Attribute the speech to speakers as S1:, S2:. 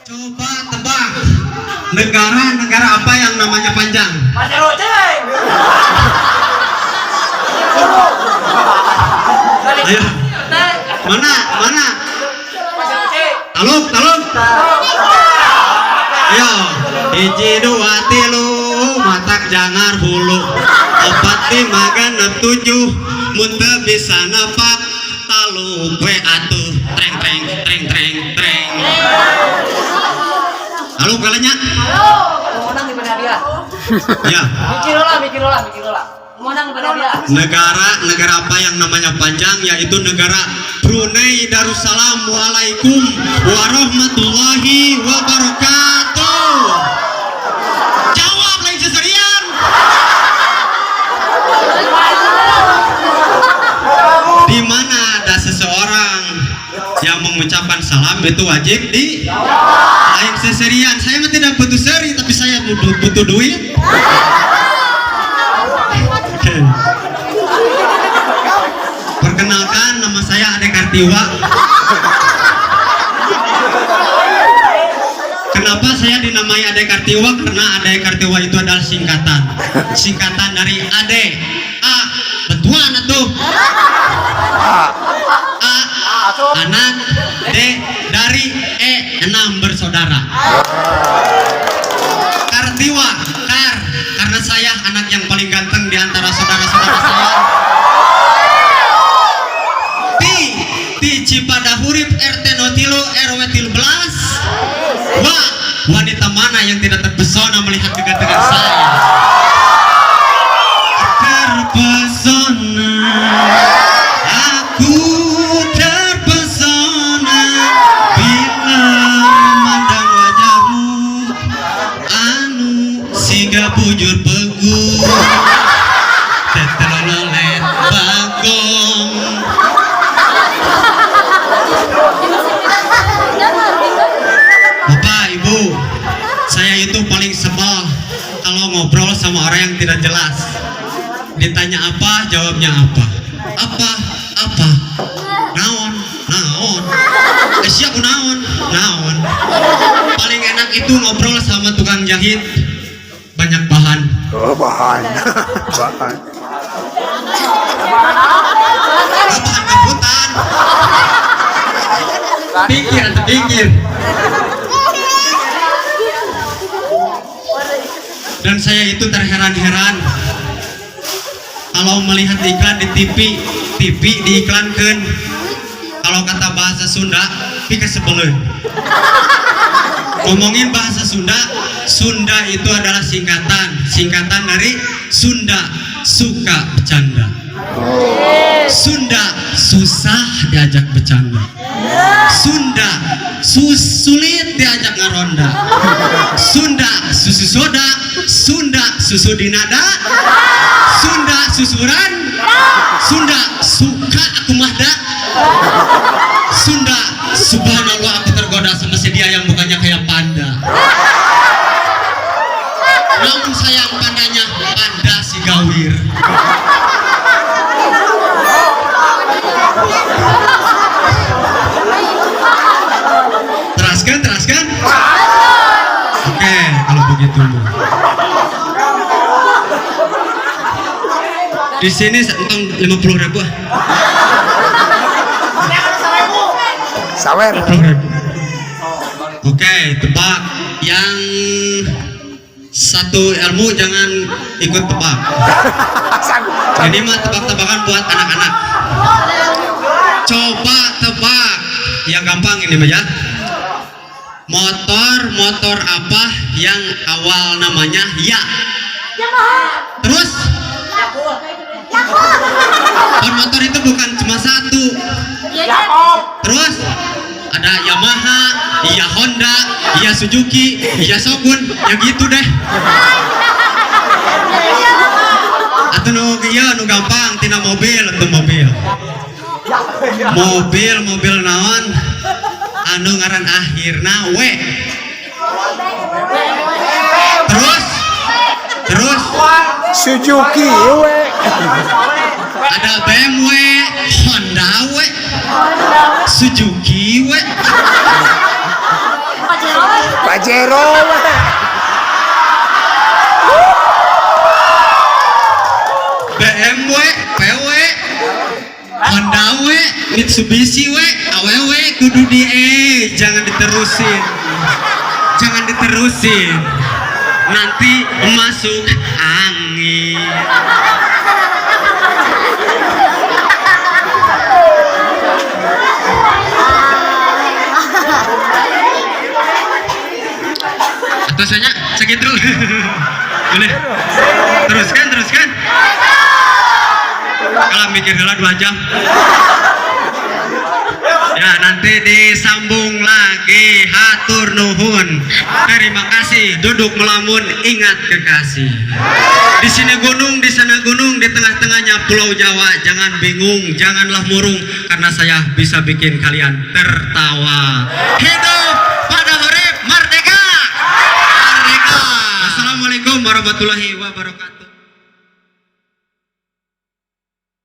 S1: Coba tebak negara apa yang namanya panjang? Ayo. Mana? Taluk. Ayo. Hiji dua tilu matak jangar hulu. 4 5 6 7 mun teu bisa nepak taluk we atuh treng. Halo kalanya.
S2: Halo. Menang di mana dia?
S1: Ya.
S2: Mikir lah. Menang di mana dia?
S1: Negara apa yang namanya panjang, yaitu negara Brunei Darussalam. Waalaikum warahmatullahi wabarakatuh. Jawab lain seserian. Di mana ada seseorang yang mengucapkan salam itu wajib di lain seserian. Saya mah tidak butuh seri, tapi saya butuh duit. Perkenalkan, nama saya Ade Kartiwa. Kenapa saya dinamai Ade Kartiwa? Karena Ade Kartiwa itu adalah singkatan dari Ade. A, betuan atuh. A, anak. D, dari. E, 6 bersaudara. Kartiwa, karena saya anak yang paling ganteng di antara saudara-saudara saya. Ti Cipadahurip RT 03 RW 13. Wah, wanita mana yang tidak terpesona melihat kegantengan saya? Terpesona, aku terpesona bila memandang wajahmu, anu siga bujur pegu tetelolet bagong. Bapak, Ibu, saya itu paling sebel kalau ngobrol sama orang yang tidak jelas. Ditanya apa, jawabnya apa. Apa? Naon. Siap naon. Paling enak itu ngobrol sama tukang jahit. Banyak bahan.
S3: Oh, bahan.
S1: Bahan kebutan. Pikir. Dan saya itu terheran-heran kalau melihat iklan di TV diiklankan. Kalau kata bahasa Sunda, pikir sebelen. Ngomongin bahasa Sunda itu adalah singkatan dari Sunda, suka bercanda. Sunda, susah diajak bercanda. Sunda, sulit diajak ngaronda. Sunda, susu soda. Sunda, susu dinada. Sunda, susuran. Sunda, suka aku mahda. Sunda, subhanallah aku tergoda sama si dia yang bukannya kayak panda. Namun sayang pandanya panda si gawir. Teraskan. Oke, kalau begitu. Di sini untung 50.000.
S3: Sawer.
S1: 50.000. Oke, tebak. Yang satu ilmu jangan ikut tebak. Ini mah tebak-tebakan buat anak-anak. Coba tebak. Yang gampang ini mah ya. Motor apa yang awal namanya ya? Terus? Motor itu bukan cuma satu. Terus ada Yamaha, iya Honda, iya Suzuki, iya Shogun, ya gitu deh. Atau nu gampang tina mobil. Mobil naon anu ngaran akhirna we. Terus
S3: Suzuki we.
S1: ada BMW, Honda we, Suzuki we.
S3: Pajero we.
S1: BMW, PW, Honda we, Mitsubishi we, AWW kudu jangan diterusin. Jangan diterusin. Nanti masuk angin. Atau saya sakit dulu. Boleh. Teruskan. Kalau mikir heula 2 jam. Ya, nanti disambung lagi. Hatur nuhun. Terima kasih. Duduk melamun, ingat kekasih. Di sini gunung, di sana gunung, di tengah-tengahnya Pulau Jawa. Jangan bingung, janganlah murung, karena saya bisa bikin kalian tertawa. Hidup pada urip merdeka. Merdeka. Assalamualaikum warahmatullahi wabarakatuh.